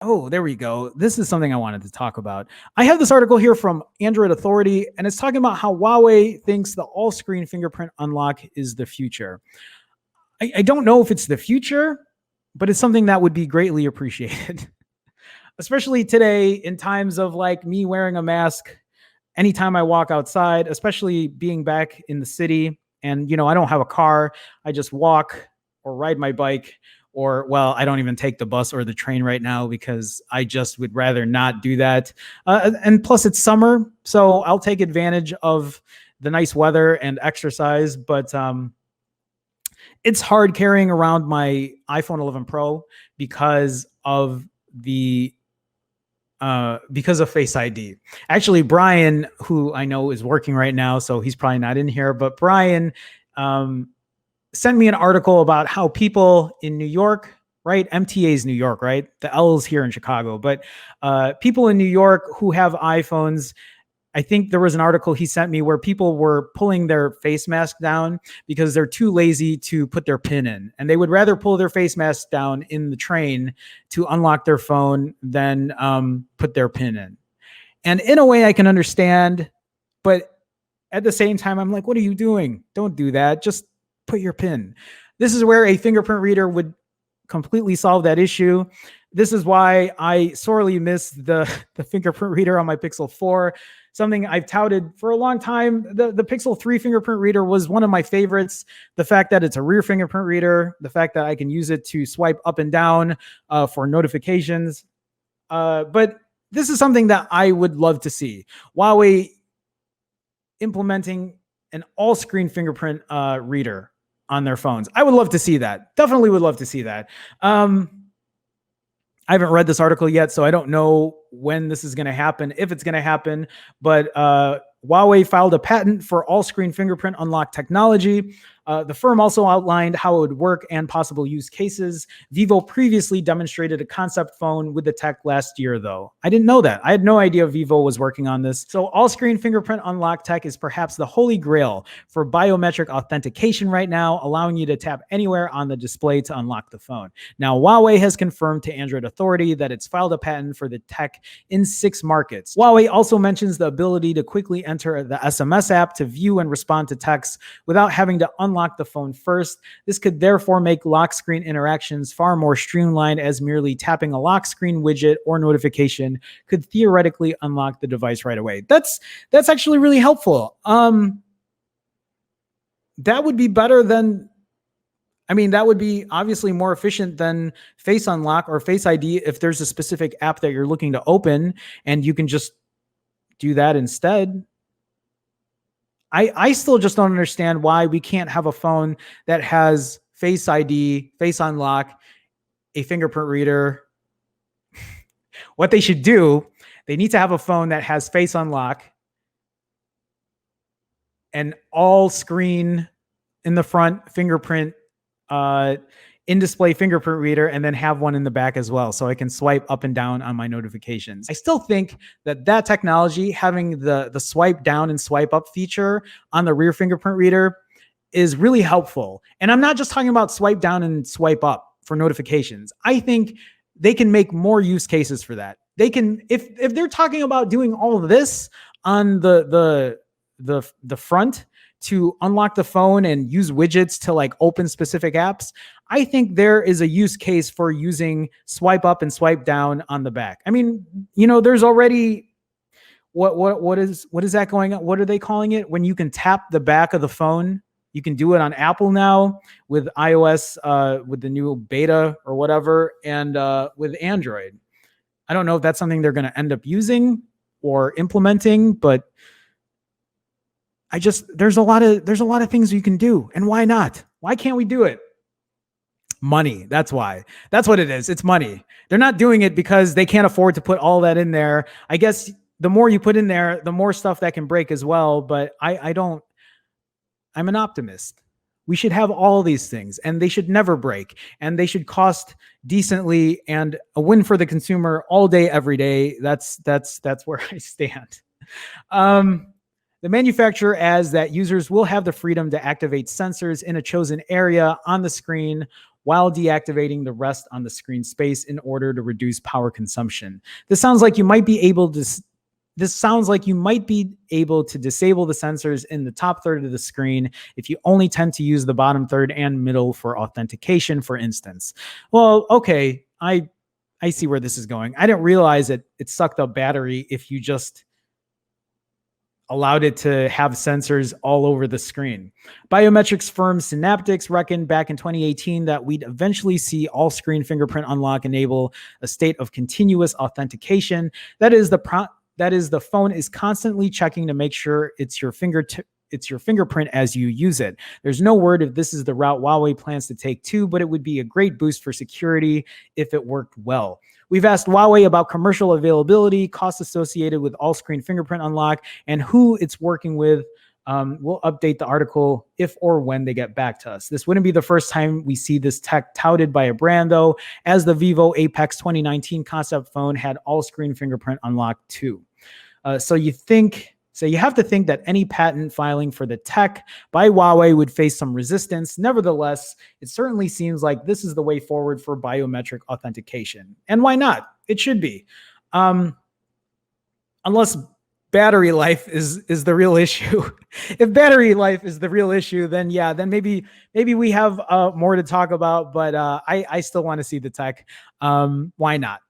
Oh, there we go. This is something I wanted to talk about. I have this article here from Android Authority, and it's talking about how Huawei thinks the all screen fingerprint unlock is the future. I don't know if it's the future, but it's something that would be greatly appreciated, especially today in times of like me wearing a mask anytime I walk outside, especially being back in the city. And, I don't have a car. I just walk or ride my bike, or, well, I don't even take the bus or the train right now because I just would rather not do that. And plus, it's summer. So I'll take advantage of the nice weather and exercise. But it's hard carrying around my iPhone 11 Pro because of the because of Face ID. Actually, Brian, who I know is working right now, so he's probably not in here, but Brian sent me an article about how people in New York, right? MTA is New York, right? The L is here in Chicago, but people in New York who have iPhones, I think there was an article he sent me where people were pulling their face mask down because they're too lazy to put their PIN in. And they would rather pull their face mask down in the train to unlock their phone than put their PIN in. And in a way I can understand, but at the same time, I'm like, what are you doing? Don't do that. Just put your PIN. This is where a fingerprint reader would completely solve that issue. This is why I sorely miss the fingerprint reader on my Pixel 4. Something I've touted for a long time. The Pixel 3 fingerprint reader was one of my favorites. The fact that it's a rear fingerprint reader, the fact that I can use it to swipe up and down for notifications. But this is something that I would love to see. Huawei implementing an all-screen fingerprint reader on their phones. I would love to see that. Definitely would love to see that. I haven't read this article yet, so I don't know when this is going to happen, if it's going to happen, but Huawei filed a patent for all-screen fingerprint unlock technology. The firm also outlined how it would work and possible use cases. Vivo previously demonstrated a concept phone with the tech last year, though. I didn't know that. I had no idea Vivo was working on this. So all-screen fingerprint unlock tech is perhaps the holy grail for biometric authentication right now, allowing you to tap anywhere on the display to unlock the phone. Now, Huawei has confirmed to Android Authority that it's filed a patent for the tech in 6 markets. Huawei also mentions the ability to quickly enter the SMS app to view and respond to texts without having to unlock the phone first. This could therefore make lock screen interactions far more streamlined, as merely tapping a lock screen widget or notification could theoretically unlock the device right away. That's actually really helpful. That would be better than, that would be obviously more efficient than Face Unlock or Face ID if there's a specific app that you're looking to open and you can just do that instead. I still just don't understand why we can't have a phone that has Face ID, Face Unlock, a fingerprint reader. What they should do, they need to have a phone that has Face Unlock, an all screen in the front fingerprint, in-display fingerprint reader, and then have one in the back as well, so I can swipe up and down on my notifications. I still think that technology, having the swipe down and swipe up feature on the rear fingerprint reader, is really helpful. And I'm not just talking about swipe down and swipe up for notifications. I think they can make more use cases for that. They can, if they're talking about doing all of this on the front to unlock the phone and use widgets to like open specific apps, I think there is a use case for using swipe up and swipe down on the back. There's already what is that going on? What are they calling it? When you can tap the back of the phone, you can do it on Apple now with iOS, with the new beta or whatever, and with Android. I don't know if that's something they're going to end up using or implementing, but there's a lot of things you can do, and why not? Why can't we do it? Money. That's why. That's what it is. It's money. They're not doing it because they can't afford to put all that in there. I guess the more you put in there, the more stuff that can break as well. But I'm an optimist. We should have all these things, and they should never break, and they should cost decently, and a win for the consumer all day, every day. That's where I stand. The manufacturer adds that users will have the freedom to activate sensors in a chosen area on the screen while deactivating the rest on the screen space in order to reduce power consumption. This sounds like you might be able to disable the sensors in the top third of the screen if you only tend to use the bottom third and middle for authentication, for instance. Well, okay, I see where this is going. I didn't realize it sucked up battery if you just allowed it to have sensors all over the screen. Biometrics firm Synaptics reckoned back in 2018 that we'd eventually see all screen fingerprint unlock enable a state of continuous authentication. That is, the phone is constantly checking to make sure it's your fingerprint as you use it. There's no word if this is the route Huawei plans to take too, but it would be a great boost for security if it worked well. We've asked Huawei about commercial availability, costs associated with all-screen fingerprint unlock, and who it's working with. We'll update the article if or when they get back to us. This wouldn't be the first time we see this tech touted by a brand, though, as the Vivo Apex 2019 concept phone had all-screen fingerprint unlock too. So you have to think that any patent filing for the tech by Huawei would face some resistance. Nevertheless, it certainly seems like this is the way forward for biometric authentication. And why not? It should be. Unless battery life is the real issue. If battery life is the real issue, then yeah, then maybe we have more to talk about, but I still want to see the tech. Why not?